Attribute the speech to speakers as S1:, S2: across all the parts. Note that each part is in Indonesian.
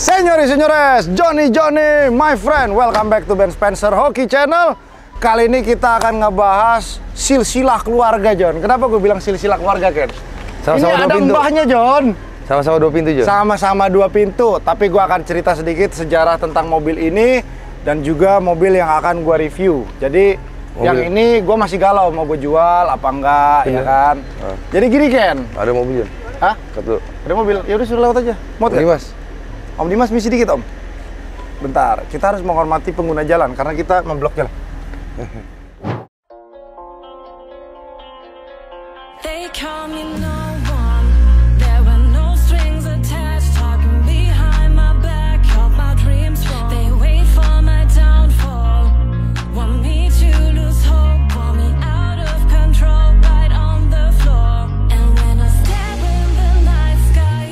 S1: Senyores, Johnny, my friend, welcome back to Ben Spencer Hoki Channel. Kali ini kita akan ngebahas silsilah keluarga, John. Kenapa gue bilang silsilah keluarga, Ken?
S2: Sama-sama
S1: ini ada
S2: pintu.
S1: mbahnya, John.
S2: Sama-sama 2 pintu, John.
S1: Sama-sama 2 pintu. Tapi gue akan cerita sedikit sejarah tentang mobil ini dan juga mobil yang akan gue review. Jadi yang ini gue masih galau mau gue jual apa enggak, ya kan? Jadi gini, Ken.
S2: Ada mobil, John.
S1: Hah?
S2: Satu.
S1: Ada mobil? Ya udah suruh lewat aja. Mau
S2: Ini, Mas.
S1: Om Dimas, misi dikit, Om. Bentar, kita harus menghormati pengguna jalan karena kita memblok jalan.
S3: They call me no one. There were no strings attached. Talking behind my back, help my dreams fall. They wait for my downfall. Want me to lose hope, want me out of control, right on the floor. And when I stare in the night sky,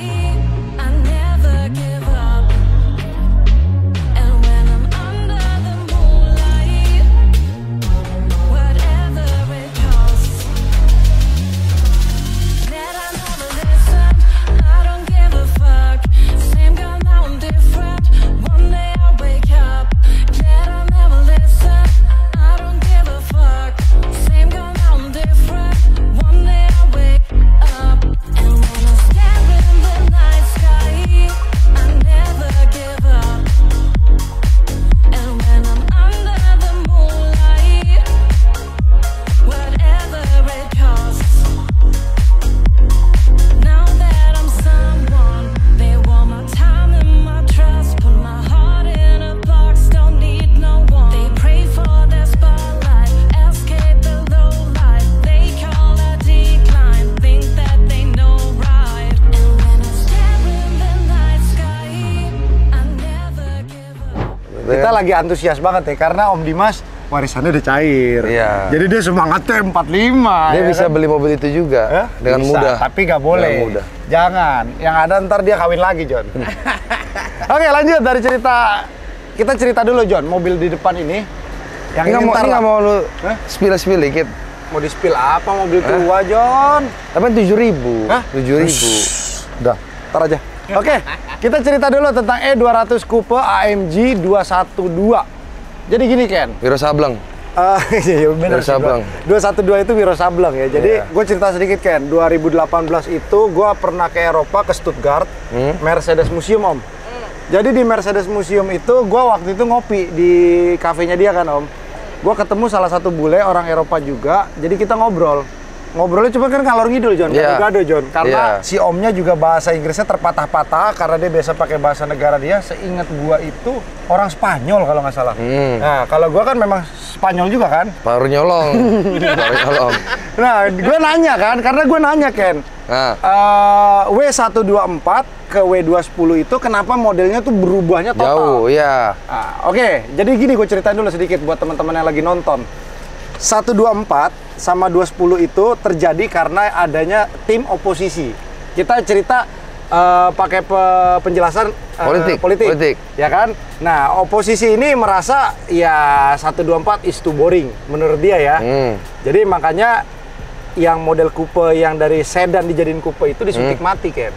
S3: I never give up. And when I'm under the moonlight, whatever it costs. That I never listen, I don't give a fuck. Same girl, now I'm different. One day I'll wake up. That I never listen, I don't give a fuck. Same girl, now I'm different. One day I'll wake up. And when I stare in the night sky, I never give up. And when I'm under the moonlight, whatever it costs. Now that I'm someone, they want my time and my trust. Put my heart in a box, don't need no one. They pray for their spotlight, escape the low life. They call a decline, think that they know right. And when I stare in the night sky, I never give up.
S1: Kita lagi antusias banget ya karena Om Dimas warisannya udah cair.
S2: Iya.
S1: Jadi dia semangatnya 45.
S2: Dia
S1: ya
S2: bisa
S1: kan?
S2: beli mobil itu juga
S1: Hah?
S2: dengan
S1: Bisa,
S2: mudah.
S1: Tapi nggak boleh.
S2: Dengan mudah.
S1: Jangan. Yang ada ntar dia kawin lagi, John. Oke, lanjut dari cerita. Kita cerita dulu, John. Mobil di depan ini. Yang
S2: Ini nggak mau lu
S1: Hah?
S2: spill dikit.
S1: Mau di-spill apa mobil tua, John?
S2: Tapi 7.000.
S1: Hah?
S2: 7.000.
S1: Udah, ntar aja. Oke, kita cerita dulu tentang E200 Coupe AMG 212. Jadi gini, Ken.
S2: Wiro Sableng.
S1: Iya benar
S2: Wiro Sableng.
S1: 212 itu Wiro Sableng ya. Jadi
S2: Iya.
S1: gue cerita sedikit, Ken. 2018 itu gue pernah ke Eropa, ke Stuttgart, Mercedes Museum, Om. Jadi di Mercedes Museum itu gue waktu itu ngopi di kafenya dia kan, Om. Gue ketemu salah satu bule orang Eropa juga. Jadi kita ngobrol. Ngobrolnya cuma kan ngalor ngidul, John, gado-gado, John. Karena si omnya juga bahasa Inggrisnya terpatah-patah karena dia biasa pakai bahasa negara dia. Seingat gua itu orang Spanyol kalau nggak salah. Nah, kalau gua kan memang Spanyol juga kan.
S2: Baru nyolong. Baru nyolong.
S1: Nah, gua nanya kan, karena gua nanya, Ken.
S2: Nah,
S1: W124 ke W210 itu kenapa modelnya tuh berubahnya total?
S2: jauh, ya.
S1: Oke, jadi gini gue ceritain dulu sedikit buat teman-teman yang lagi nonton. 124 sama 210 itu terjadi karena adanya tim oposisi. Kita cerita pakai penjelasan politik, ya kan? Nah, oposisi ini merasa ya 124 is too boring menurut dia ya. Jadi makanya yang model coupe yang dari sedan dijadiin coupe itu disuntik mati, Ken.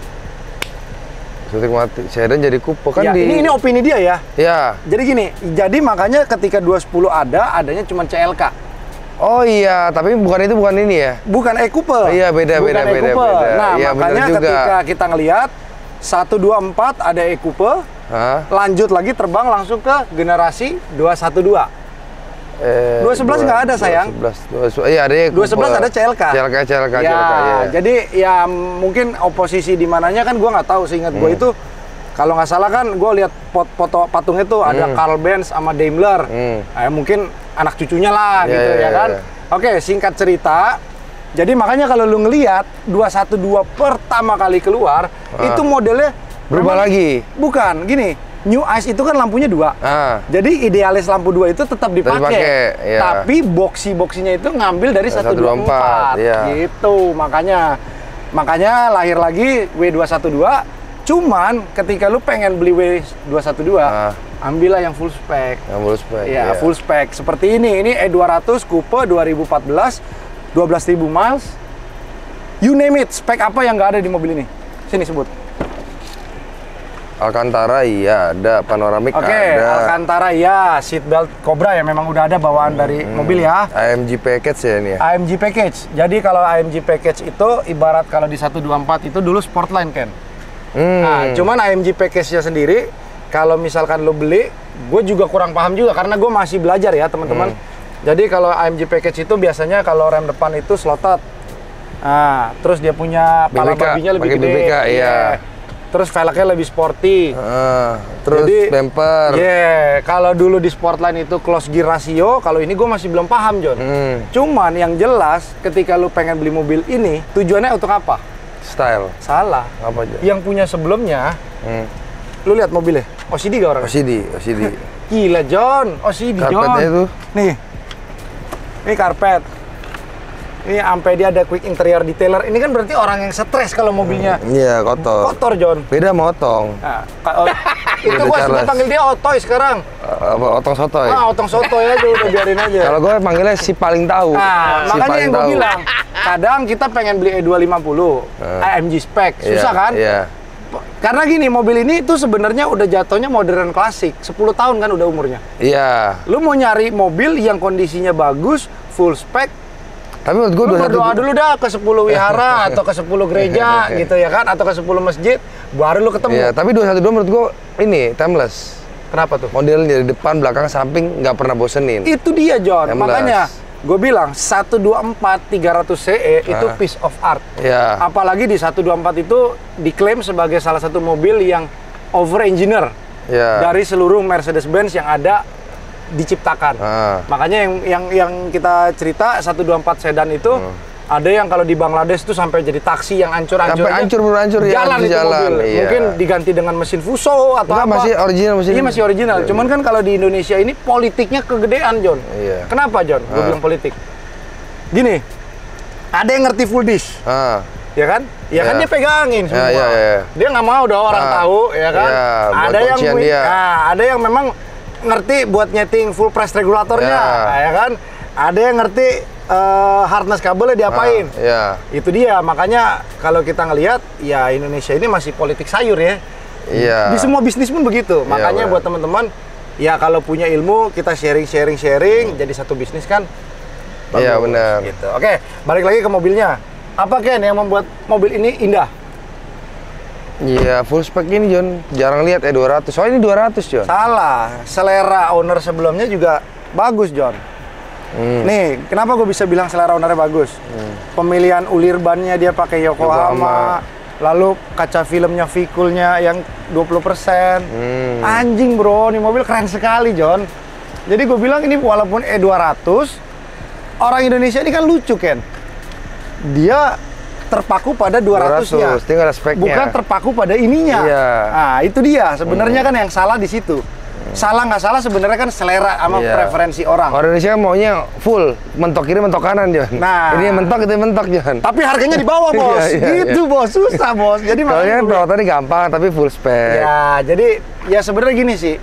S2: Suntik mati. Sedan jadi coupe kan
S1: Ya, ini opini dia ya.
S2: Ya.
S1: Jadi gini, jadi makanya ketika 210 adanya cuma CLK.
S2: Oh iya, tapi bukan ini ya?
S1: Bukan E-Coupe.
S2: Iya, beda.
S1: Nah,
S2: Iya,
S1: makanya
S2: bener juga.
S1: ketika kita ngelihat 124 ada E-Coupe, lanjut lagi terbang langsung ke generasi 212. 211 nggak ada, sayang.
S2: 211. Iya, ada E-Coupe.
S1: 211 ada CLK.
S2: CLK.
S1: Ya,
S2: Iya.
S1: jadi ya mungkin oposisi di mananya kan gua nggak tahu. Seingat gua itu kalau nggak salah kan gua lihat foto patungnya tuh ada Carl Benz sama Daimler. Nah, mungkin anak cucunya lah gitu ya kan. Oke, singkat cerita. Jadi makanya kalau lu ngelihat 212 pertama kali keluar itu modelnya
S2: Berubah lagi.
S1: Bukan, gini. New Ice itu kan lampunya 2. Jadi idealis lampu 2 itu tetap dipakai.
S2: Ya.
S1: Tapi boksi-boksinya itu ngambil dari 124.
S2: Ya.
S1: Gitu, makanya lahir lagi W212. Cuman ketika lu pengen beli W212, ambillah yang full spec.
S2: Yang full spec.
S1: Ya, full spec. Seperti ini E200 Coupe 2014, 12.000 miles. You name it, spek apa yang nggak ada di mobil ini? Sini sebut.
S2: Alcantara iya ada, panoramik
S1: Oke,
S2: ada.
S1: Alcantara ya, seatbelt Cobra ya memang udah ada bawaan dari mobil ya.
S2: AMG package ya ini ya.
S1: AMG package. Jadi kalau AMG package itu ibarat kalau di 124 itu dulu Sportline Ken. Nah, cuman AMG package-nya sendiri kalau misalkan lo beli, gue juga kurang paham juga karena gue masih belajar ya teman-teman. Jadi kalau AMG package itu biasanya kalau rem depan itu slotted. Nah, terus dia punya pala
S2: BBK,
S1: babinya lebih
S2: pakai
S1: gede.
S2: BBK, iya.
S1: Terus velgnya lebih sporty.
S2: Terus
S1: Jadi,
S2: bumper.
S1: Kalau dulu di Sportline itu close gear ratio, kalau ini gue masih belum paham, John. Cuman yang jelas ketika lu pengen beli mobil ini, tujuannya untuk apa?
S2: Style.
S1: Salah.
S2: Apa aja?
S1: Yang punya sebelumnya, lu lihat mobilnya, OCD gak orang?
S2: OCD.
S1: Gila, John. OCD, John.
S2: Karpetnya itu.
S1: Nih. Ini karpet. Ini sampai dia ada quick interior detailer. Ini kan berarti orang yang stres kalau mobilnya
S2: Iya, kotor.
S1: kotor, John.
S2: Beda sama otong.
S1: Nah, itu
S2: Udah
S1: gua
S2: Charles.
S1: panggil dia Otoy sekarang.
S2: Apa, otong sotoy.
S1: Otong sotoy aja udah biarin aja.
S2: Kalau gue panggilnya si paling tahu.
S1: Nah,
S2: Si
S1: makanya
S2: paling
S1: yang gue
S2: tahu.
S1: bilang, kadang kita pengen beli E250, AMG spec, susah
S2: Iya,
S1: kan?
S2: Iya.
S1: Karena gini, mobil ini tuh sebenarnya udah jatuhnya modern klasik, 10 tahun kan udah umurnya.
S2: Iya.
S1: Lu mau nyari mobil yang kondisinya bagus, full spec,
S2: Tapi menurut gue
S1: lu berdoa dulu dah ke 10 wihara atau ke 10 gereja gitu ya kan, atau ke 10 masjid, baru lu ketemu.
S2: Iya, tapi 212 menurut gue ini timeless.
S1: Kenapa tuh?
S2: Modelnya dari depan, belakang, samping nggak pernah bosenin.
S1: Itu dia, John.
S2: Yang
S1: Makanya
S2: belas.
S1: gue bilang 124 300 CE itu piece of art.
S2: Iya.
S1: Apalagi di 124 itu diklaim sebagai salah satu mobil yang over engineer
S2: Iya.
S1: dari seluruh Mercedes-Benz yang ada diciptakan. Makanya yang kita cerita 124 sedan itu ada yang kalau di Bangladesh tuh sampai jadi taksi yang hancur-hancur.
S2: Sampai hancur-hancur ya,
S1: jalan
S2: di
S1: itu
S2: jalan,
S1: mobil.
S2: iya.
S1: Mungkin diganti dengan mesin Fuso atau
S2: Enggak,
S1: apa.
S2: masih original mesin.
S1: Iya, masih original.
S2: Iya.
S1: Cuman kan kalau di Indonesia ini politiknya kegedean, John.
S2: Iya.
S1: Kenapa, John? Gue bilang politik. Gini, ada yang ngerti full dish. Ya kan? Ya kan
S2: Iya.
S1: dia pegangin semua.
S2: Iya.
S1: Dia nggak mau udah orang tahu, ya kan?
S2: Iya, buat
S1: ada yang
S2: kuncian dia.
S1: ada yang memang ngerti buat nyeting full press regulatornya, ya kan? Ada yang ngerti harness kabelnya diapain.
S2: Iya.
S1: Itu dia, makanya kalau kita ngelihat ya Indonesia ini masih politik sayur ya.
S2: Iya.
S1: Di semua bisnis pun begitu. Makanya
S2: benar.
S1: buat teman-teman ya kalau punya ilmu kita sharing jadi satu bisnis kan.
S2: Iya,
S1: bagus,
S2: benar.
S1: Gitu. Oke, balik lagi ke mobilnya. Apa Ken yang membuat mobil ini indah?
S2: Iya, full spec ini John. Jarang lihat E200. Soalnya ini 200, John.
S1: Salah, selera owner sebelumnya juga bagus, John. Nih, kenapa gue bisa bilang selera ownernya bagus? Pemilihan ulir bannya dia pakai Yokohama, lalu kaca filmnya Viculnya yang 20%. Anjing bro, ini mobil keren sekali, John. Jadi gue bilang ini walaupun E200, orang Indonesia ini kan lucu, Ken. Dia terpaku pada 200-nya.
S2: 200, dia nggak ada speknya.
S1: Bukan terpaku pada ininya.
S2: Iya.
S1: Nah, itu dia. Sebenarnya kan yang salah di situ. Salah nggak salah sebenarnya kan selera sama
S2: Iya.
S1: preferensi orang.
S2: Orang Indonesia maunya full, mentok kiri, mentok kanan, John.
S1: Nah.
S2: Ini mentok, itu mentok, John.
S1: Tapi harganya di bawah, Bos.
S2: Iya,
S1: Gitu, Bos. Susah, Bos. Jadi
S2: Kalau
S1: makanya
S2: kan
S1: gua-
S2: perawatannya gampang, tapi full spec.
S1: Ya, jadi ya sebenarnya gini sih.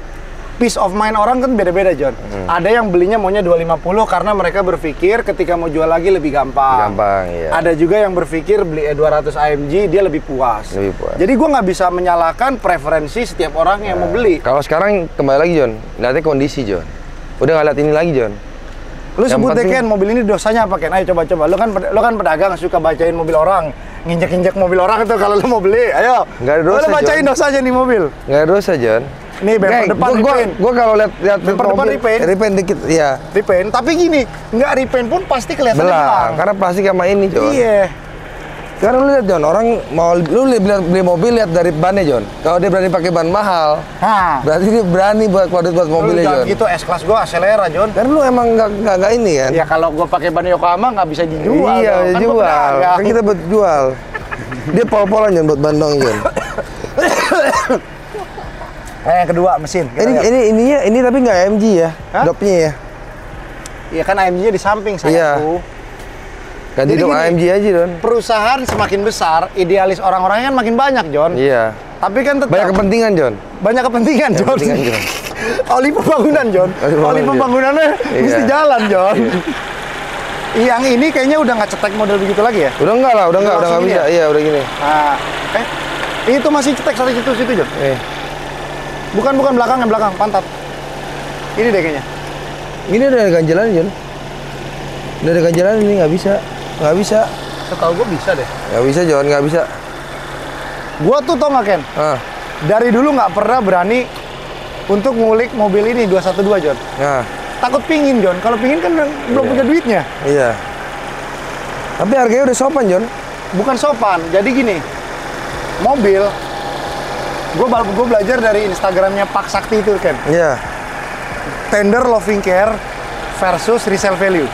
S1: Peace of mind orang kan beda-beda, John. Ada yang belinya maunya 250 karena mereka berpikir ketika mau jual lagi lebih gampang.
S2: Gampang, iya.
S1: Ada juga yang berpikir beli E200 AMG dia lebih puas.
S2: Lebih puas.
S1: Jadi gua nggak bisa menyalahkan preferensi setiap orang yang mau beli.
S2: Kalau sekarang kembali lagi, John. Lihatnya kondisi, John. Udah nggak lihat ini lagi, John.
S1: Lu
S2: Yang
S1: sebut deh,
S2: penting-
S1: Ken, mobil ini dosanya apa, Ken? Ayo coba-coba. Lu kan pedagang suka bacain mobil orang. Nginjek-injek mobil orang itu kalau lu mau beli. Ayo.
S2: Nggak ada dosa,
S1: Lu bacain
S2: John.
S1: dosanya nih mobil.
S2: Nggak ada dosa, John.
S1: Nih, bumper depan repaint.
S2: Gua kalau lihat
S1: Bumper depan repaint.
S2: dikit, iya.
S1: Repaint, tapi gini, nggak repaint pun pasti kelihatan
S2: Belang, karena plastik sama ini, John.
S1: Iya.
S2: Sekarang lu lihat, John, orang mau beli mobil lihat dari bannya, John. Kalau dia berani pakai ban mahal,
S1: Hah.
S2: berarti dia berani buat
S1: Lu
S2: mobilnya,
S1: jangan
S2: John.
S1: gitu, S-Class gua Acelera, John.
S2: Kan lu emang nggak ini kan?
S1: Ya kalau gua pakai ban Yokohama nggak bisa dijual.
S2: Iya,
S1: dong. Kan gua
S2: jual.
S1: pedagang.
S2: Kan kita buat jual. Dia pol-polan, John, buat bandong, John.
S1: Yang kedua mesin. Kita lihat.
S2: Ini tapi nggak AMG ya,
S1: Hah?
S2: dopnya ya.
S1: Iya kan AMG-nya di samping sayangku.
S2: Ganti
S1: Jadi
S2: dop
S1: gini,
S2: AMG aja, John.
S1: Perusahaan semakin besar, idealis orang-orangnya kan makin banyak, John.
S2: Iya.
S1: Tapi kan tetap
S2: Banyak kepentingan, John.
S1: banyak kepentingan, John.
S2: kepentingan, John.
S1: Oli pembangunan, John. Oli pembangunannya
S2: Iya.
S1: mesti jalan, John. Yang ini kayaknya udah nggak cetek model begitu lagi ya?
S2: Udah enggak lah, udah nggak
S1: langsung
S2: bisa.
S1: gini ya?
S2: Iya, udah gini.
S1: Nah, itu masih cetek satu situ, John. Bukan belakang, yang belakang, pantat. Ini deh kayaknya.
S2: Ini udah ada ganjalan, Jon. Udah ada ganjalan ini, nggak bisa. Nggak bisa.
S1: Setahu gue bisa deh.
S2: Nggak bisa, Jon, nggak bisa.
S1: Gua tuh tau nggak, Ken?
S2: Ah,
S1: Dari dulu nggak pernah berani untuk ngulik mobil ini 212, Jon.
S2: nah,
S1: Takut pingin, Jon. Kalau pingin kan belum punya duitnya.
S2: iya. Tapi harganya udah sopan, Jon.
S1: Bukan sopan. Jadi gini, mobil, gue belajar dari Instagramnya Pak Sakti itu, Ken.
S2: Iya.
S1: Tender loving care versus resale value.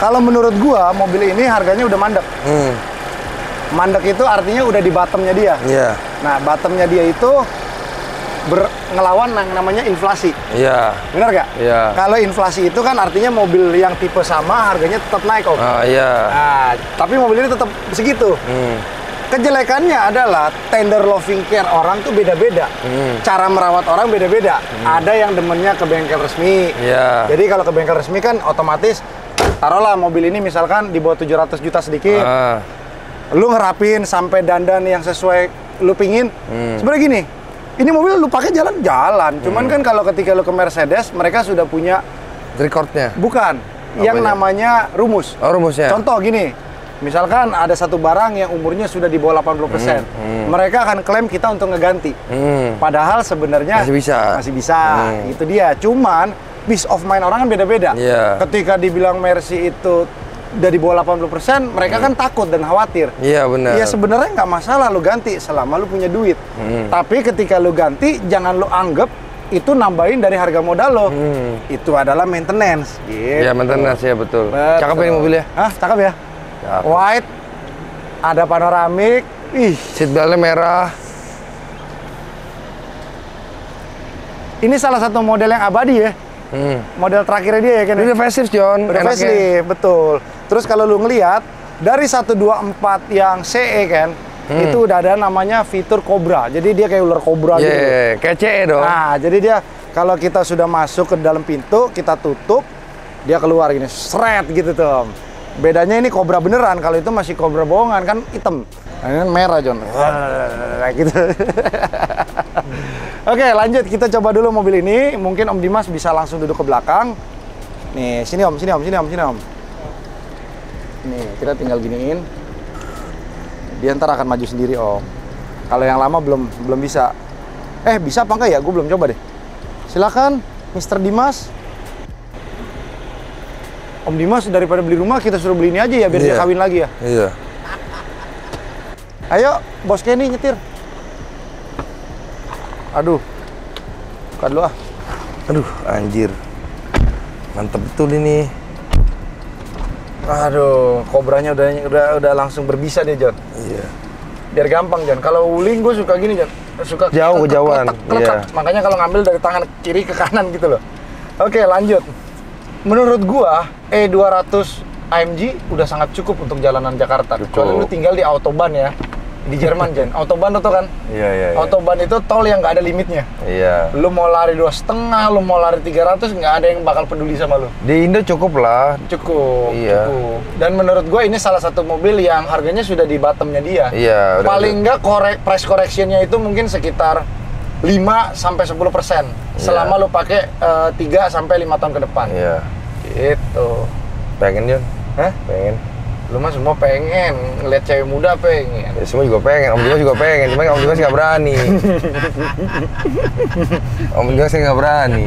S1: Kalau menurut gua, mobil ini harganya udah mandek. Mandek itu artinya udah di bottomnya dia.
S2: Iya.
S1: Nah, bottomnya dia itu ngelawan yang namanya inflasi.
S2: Iya.
S1: Benar gak?
S2: Iya.
S1: Kalau inflasi itu kan artinya mobil yang tipe sama harganya tetap naik, Om.
S2: Ah, iya.
S1: Nah, tapi mobil ini tetap segitu. Kejelekannya adalah tender loving care orang tuh beda-beda. Cara merawat orang beda-beda. Ada yang demennya ke bengkel resmi.
S2: Iya.
S1: Jadi kalau ke bengkel resmi kan otomatis taruhlah mobil ini misalkan di bawah 700 juta sedikit.
S2: Ah.
S1: Lu ngerapin sampai dandan yang sesuai lu pingin. Sebenarnya gini, ini mobil lu pakai jalan-jalan. Cuman kan kalau ketika lu ke Mercedes, mereka sudah punya
S2: Recordnya.
S1: bukan yang
S2: Apanya?
S1: namanya rumus.
S2: Oh, rumusnya.
S1: Contoh gini, misalkan ada satu barang yang umurnya sudah di bawah 80%. Mereka akan klaim kita untuk ngeganti. Padahal sebenarnya
S2: Masih bisa.
S1: Masih bisa. Itu dia. Cuman peace of mind orang kan beda-beda.
S2: Iya.
S1: Ketika dibilang Mercy itu dari bawah 80%, mereka kan takut dan khawatir.
S2: Iya, benar.
S1: Ya sebenarnya nggak masalah lu ganti selama lu punya duit. Tapi ketika lu ganti, jangan lu anggap itu nambahin dari harga modal lo. Itu adalah maintenance. Gitu.
S2: Iya, maintenance ya, betul. Cakep ini mobilnya.
S1: Hah, cakep ya?
S2: Cakep.
S1: White, ada panoramik. Ih,
S2: Seatbeltnya merah.
S1: ini salah satu model yang abadi ya. Model terakhirnya dia ya kan?
S2: Ini udah facelift, Jon.
S1: Udah
S2: Enaknya.
S1: facelift, betul. Terus kalau lu ngelihat dari 124 yang CE kan, itu udah ada namanya fitur Cobra. Jadi dia kayak ular kobra gitu.
S2: Iya, kayak CE dong.
S1: Nah, jadi dia kalau kita sudah masuk ke dalam pintu, kita tutup, dia keluar gini, seret gitu tuh. Bedanya ini Cobra beneran, kalau itu masih Cobra bohongan kan hitam. Nah, ini kan merah, Jon. Kayak gitu. Oke, lanjut kita coba dulu mobil ini. Mungkin Om Dimas bisa langsung duduk ke belakang. Nih, sini Om, sini Om, sini Om, sini Om. Nih, kita tinggal giniin. Dia ntar akan maju sendiri, Om. Kalau yang lama belum bisa. Bisa apa enggak ya? Gue belum coba deh. Silakan, Mr. Dimas. Om Dimas daripada beli rumah kita suruh beli ini aja ya biar dia kawin lagi ya.
S2: Iya.
S1: Ayo, Bos Kenny nyetir. Aduh. Buka dulu ah.
S2: Aduh, anjir. Mantep betul ini.
S1: Aduh, kobranya udah langsung berbisa dia, Jon.
S2: Iya.
S1: Biar gampang, Jon. Kalau wuling gue suka gini, Jon. Suka
S2: Jauh, kejauhan.
S1: Keletak.
S2: Iya.
S1: Makanya kalau ngambil dari tangan kiri ke kanan gitu loh. Oke, lanjut. Menurut gua, E200 AMG udah sangat cukup untuk jalanan Jakarta. Kecuali lu tinggal di Autobahn ya. Di Jerman, Jen. Autobahn itu kan?
S2: Iya.
S1: Autobahn itu tol yang nggak ada limitnya.
S2: Iya.
S1: Lu mau lari 2,5, lu mau lari 300, nggak ada yang bakal peduli sama lu.
S2: Di Indo cukup lah.
S1: Cukup.
S2: Iya.
S1: Cukup. Dan menurut gue ini salah satu mobil yang harganya sudah di bottomnya dia.
S2: Iya.
S1: Paling nggak price correction-nya itu mungkin sekitar 5-10% selama lu pakai 3-5 tahun ke depan.
S2: Iya.
S1: Gitu.
S2: Pengen, Jon?
S1: Hah?
S2: Pengen.
S1: Lu mah semua pengen ngeliat cewek muda pengen.
S2: Ya, semua juga pengen. Om Dimas juga pengen. Cuma Om Dimas nggak berani. Om Dimas nggak berani.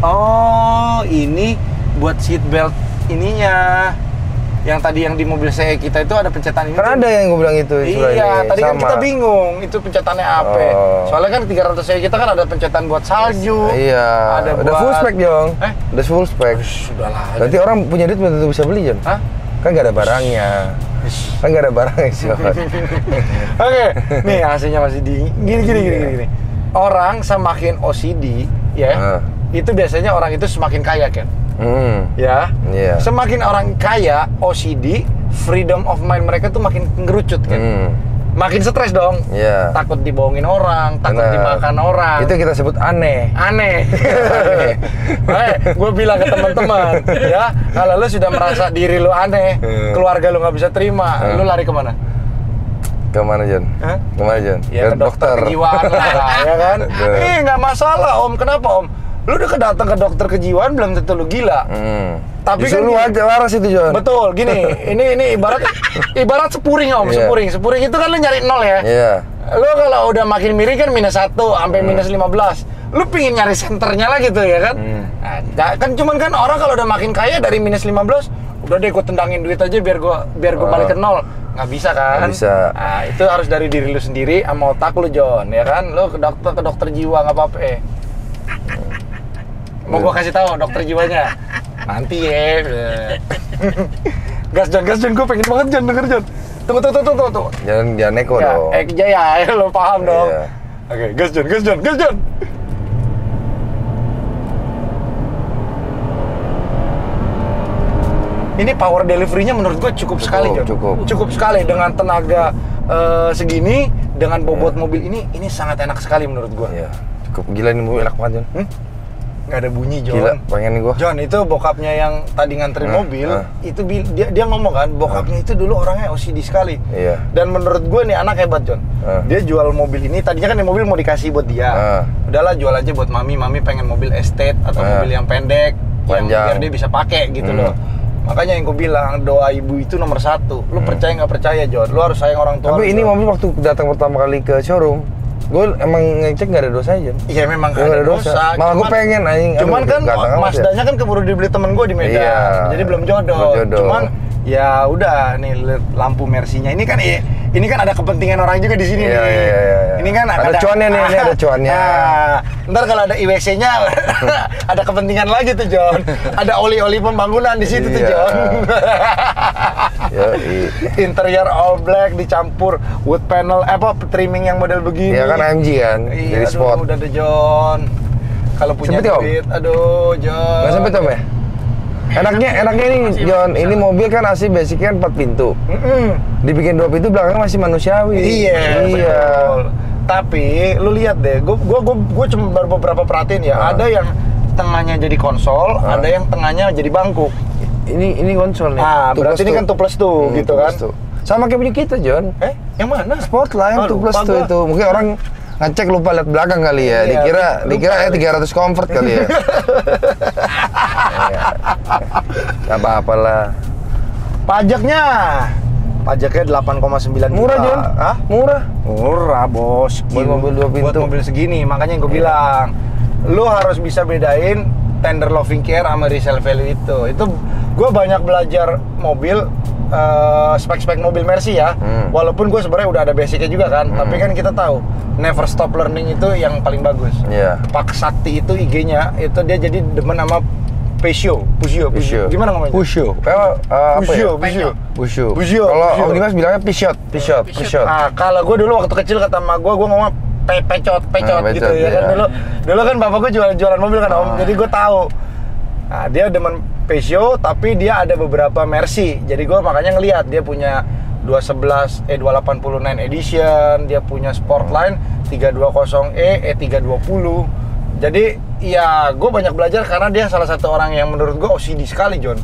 S1: Oh, ini buat seat belt ininya. Yang tadi yang di mobil saya kita itu ada pencetan ini.
S2: Kan ada yang gue bilang itu.
S1: Iya, tadi kan
S2: Sama.
S1: kita bingung itu pencetannya apa.
S2: Oh.
S1: Soalnya kan 300 saya kita kan ada pencetan buat salju.
S2: Iya.
S1: Ada
S2: Udah
S1: buat
S2: full spec, Jong.
S1: Udah
S2: full spec.
S1: Sudahlah.
S2: Berarti orang punya duit belum tentu bisa beli, Jon.
S1: Hah?
S2: Kan nggak ada barangnya. Kan nggak ada barangnya, Jon.
S1: Oke, nih AC-nya masih dingin. Gini. Orang semakin OCD, ya, itu biasanya orang itu semakin kaya, kan? Ya.
S2: Iya.
S1: Semakin orang kaya, OCD, freedom of mind mereka tuh makin ngerucut, kan? Makin stres dong.
S2: Iya.
S1: Takut dibohongin orang, takut dimakan orang.
S2: Itu kita sebut aneh.
S1: Aneh. Gue bilang ke teman-teman, ya, kalau lu sudah merasa diri lu aneh, keluarga lu nggak bisa terima, lu lari kemana?
S2: Kemana John?
S1: Hah?
S2: Kemana John?
S1: Ya ke dokter kejiwaan lah, ya kan? Nggak masalah Om, kenapa Om? Lu udah datang ke dokter kejiwaan belum tentu lu gila. Tapi
S2: justru
S1: kan
S2: lu aja waras itu John.
S1: betul, gini, ini ibarat sepuring Om,
S2: Iya.
S1: sepuring itu kan lu nyari nol ya.
S2: Iya.
S1: Lu kalau udah makin miring kan -1 sampai -15. Lu pingin nyari senternya lagi tuh ya kan? Nah, kan cuman kan orang kalau udah makin kaya dari -15, udah deh gue tendangin duit aja biar gue balik ke nol. Nggak bisa kan?
S2: Nggak bisa.
S1: Nah, itu harus dari diri lu sendiri sama otak lu John, ya kan? Lu ke dokter jiwa nggak apa-apa. Mau gua kasih tahu dokter jiwanya? Nanti ya. Gas John, gue pengen banget John, denger John. Tunggu.
S2: Jangan neko dong.
S1: Ya, lo paham dong.
S2: Iya.
S1: Oke, gas John. Ini power delivery-nya menurut gue cukup sekali, John. Cukup sekali dengan tenaga segini, dengan bobot mobil ini sangat enak sekali menurut gue.
S2: Iya. Cukup gila ini mobil enak banget John.
S1: Nggak ada bunyi, John.
S2: Gila, pengen nih gua.
S1: John, itu bokapnya yang tadi nganterin mobil, itu dia ngomong kan, bokapnya itu dulu orangnya OCD sekali.
S2: Iya.
S1: Dan menurut gue nih anak hebat, John. Dia jual mobil ini, tadinya kan mobil mau dikasih buat dia. Udahlah jual aja buat mami pengen mobil estate atau mobil yang pendek, yang biar dia bisa pakai gitu loh. Makanya yang gue bilang, doa ibu itu nomor 1. Lu percaya nggak percaya, John? Lu harus sayang orang tua.
S2: Tapi ini mobil waktu datang pertama kali ke showroom, gue emang ngecek nggak ada dosa aja.
S1: Iya memang nggak ada dosa.
S2: Malah gue pengen anjing.
S1: Cuman kan Mazdanya kan keburu dibeli temen gue di Medan.
S2: Iya.
S1: Jadi belum jodoh. Cuman ya udah nih lampu Mercy-nya ini kan ada kepentingan orang juga di sini
S2: iya,
S1: nih.
S2: Iya.
S1: Ini kan
S2: ada cuannya nih, ini ada cuannya.
S1: Ntar kalau ada IWC-nya ada kepentingan lagi tuh John. Ada oli-oli pembangunan di situ tuh John. Interior all black dicampur wood panel trimming yang model begini.
S2: Iya kan AMG kan.
S1: Iya,
S2: jadi sport.
S1: Udah deh John. Kalau punya
S2: sempit,
S1: duit, aduh John.
S2: Nggak sempit Om ya? Enaknya ini John, ini mobil kan asli basicnya 4 pintu. Dibikin 2 pintu belakangnya masih manusiawi.
S1: Iya. Betul. Tapi lu lihat deh, gue cuma baru beberapa perhatiin ya. Ada yang tengahnya jadi konsol, ada yang tengahnya jadi bangku.
S2: Ini konsol nih.
S1: Berarti ini kan 2+2 gitu kan.
S2: Sama kayak punya kita John.
S1: Yang mana?
S2: Sportline 2+2 itu. Mungkin orang ngecek lupa lihat belakang kali ya.
S1: Iya,
S2: dikira 300 comfort kali ya. Gak apa-apalah.
S1: Pajaknya 8,9 juta.
S2: Murah John?
S1: Hah? Murah bos.
S2: Buat mobil 2 pintu.
S1: Buat mobil segini, makanya yang gue bilang, lu harus bisa bedain tender loving care sama resale value itu. Itu gue banyak belajar mobil, spek-spek mobil Mercy ya. Walaupun gue sebenarnya udah ada basicnya juga kan, tapi kan kita tahu never stop learning itu yang paling bagus. Pak Sakti itu IG-nya itu dia jadi demen sama Pusio. Gimana ngomongnya?
S2: Pusio.
S1: Pusio.
S2: Kalau Om Dimas bilangnya Pishot.
S1: Nah, kalau gue dulu waktu kecil kata emak gue ngomong pecot gitu ya kan. Dulu kan bapak gue jualan mobil kan Om, jadi gue tahu. Nah, dia demen Peugeot, tapi dia ada beberapa Mercy. Jadi gue makanya ngelihat dia punya 280 Edition, dia punya Sportline 320e, E320. Jadi ya gue banyak belajar karena dia salah satu orang yang menurut gue OCD sekali John.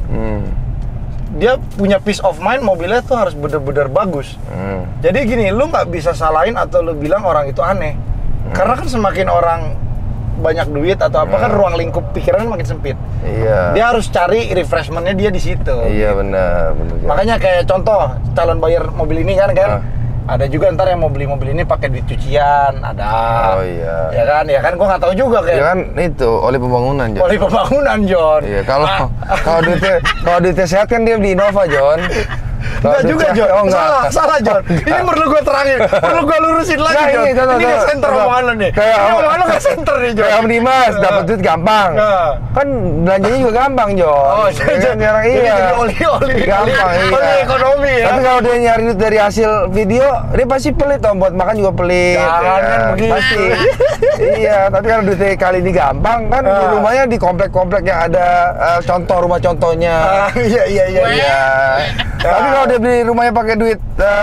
S1: Dia punya peace of mind, mobilnya tuh harus bener-bener bagus. Jadi gini, lu nggak bisa salahin atau lu bilang orang itu aneh. Karena kan semakin orang banyak duit atau apa kan ruang lingkup pikirannya makin sempit.
S2: Iya.
S1: Dia harus cari refreshmentnya dia di situ.
S2: Iya benar.
S1: Makanya kayak contoh calon buyer mobil ini kan. Ada juga ntar yang mau beli mobil ini pakai duit cucian, ada.
S2: Oh iya.
S1: Ya kan, gua nggak tahu juga kayak.
S2: Ya kan itu oli pembangunan John.
S1: Oli pembangunan John.
S2: Iya, kalau duitnya sehat kan dia di Innova John.
S1: Enggak juga John. Salah John. Ini perlu gue terangin, perlu gue lurusin lagi John. Ini nggak center omongan lo nih. Ini omongan lo nggak center nih John.
S2: Kayak Om Dimas dapat duit gampang. Kan belanjanya juga gampang John.
S1: Oh jarang iya. Oli
S2: gampang iya.
S1: Oli ekonomi ya.
S2: Tapi kalau dia nyari duit dari hasil video, dia pasti pelit Om, buat makan juga pelit.
S1: Jangan kan begitu.
S2: Pasti. Iya, tapi kalau duitnya kali ini gampang kan di rumahnya di komplek-komplek yang ada rumah contohnya.
S1: Iya.
S2: Tapi kalau dia beli rumahnya pakai duit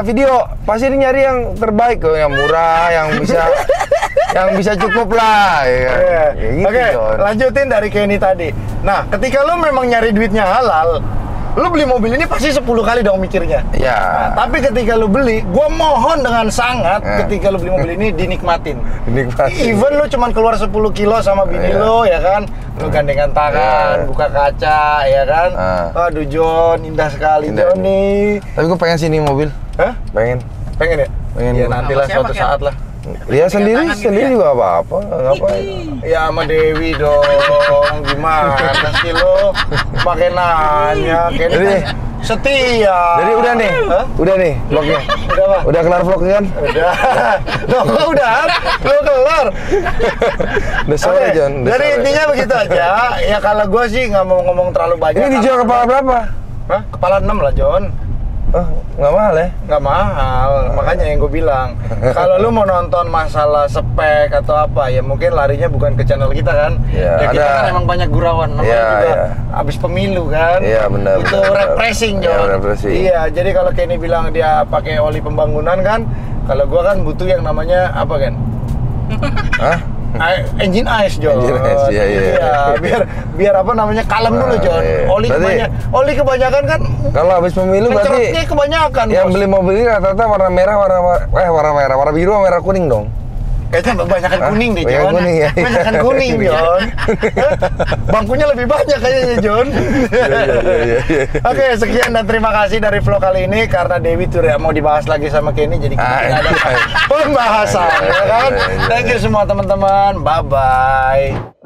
S2: video, pasti dia nyari yang terbaik, yang murah, yang bisa cukup lah. Ya, gitu,
S1: Oke, lanjutin dari Kenny tadi. Nah, ketika lu memang nyari duitnya halal, lu beli mobil ini pasti 10 kali dong mikirnya.
S2: Ya.
S1: Nah, tapi ketika lu beli, gua mohon dengan sangat ketika lu beli mobil ini dinikmatin.
S2: Dinikmatin.
S1: Even lu cuman keluar 10 kilo sama bini lu, ya kan? Lu gandengan tangan, buka kaca, ya kan? Aduh John, indah sekali
S2: Indah.
S1: John nih.
S2: Tapi gue pengen sini mobil.
S1: Hah?
S2: Pengen.
S1: Pengen ya?
S2: Pengen.
S1: Ya nantilah suatu saat lah.
S2: Ya sendiri juga apa-apa, ngapain?
S1: Ya sama Dewi dong, gimana sih lo? Pakai nanya, kayak
S2: Jadi,
S1: setia.
S2: Jadi udah nih,
S1: Hah?
S2: udah nih vlognya.
S1: Udah apa?
S2: Udah kelar vlog kan?
S1: Udah. Loh, kok udah? Belum kelar.
S2: Udah sore
S1: Oke,
S2: John. Udah
S1: jadi
S2: sore.
S1: intinya begitu aja. Ya kalau gue sih nggak mau ngomong terlalu banyak.
S2: Ini dijual kepala berapa?
S1: Hah? Kepala 6 lah John.
S2: Oh, nggak mahal ya?
S1: Nggak mahal, makanya yang gue bilang kalau lu mau nonton masalah spek atau apa ya mungkin larinya bukan ke channel kita kan.
S2: Ya,
S1: Kita
S2: ada.
S1: kan emang banyak gurauan namanya
S2: Ya,
S1: juga
S2: ya.
S1: abis pemilu kan.
S2: Iya, benar,
S1: Itu
S2: benar.
S1: refreshing
S2: Iya,
S1: John.
S2: refreshing.
S1: Iya, jadi kalau Kenny bilang dia pakai oli pembangunan kan, kalau gua kan butuh yang namanya apa kan?
S2: Hah?
S1: Engine ice John.
S2: Engine ice, iya, iya.
S1: biar apa namanya kalem dulu John.
S2: Iya. Berarti-
S1: Oli kebanyakan kan
S2: Kalau habis pemilu berarti
S1: mencerotnya kebanyakan.
S2: yang
S1: Bos.
S2: beli mobil ini rata-rata warna merah, warna biru, sama merah kuning dong.
S1: Kayaknya banyakan kuning deh,
S2: Banyakan
S1: John.
S2: kuning ya?
S1: Banyakan kuning, John. Bangkunya lebih banyak kayaknya, John.
S2: Iya.
S1: Oke, sekian dan terima kasih dari vlog kali ini. Karena Dewi tuh ya mau dibahas lagi sama Kenny, jadi kita tidak ada pembahasan, ya kan? Thank you semua teman-teman. Bye-bye.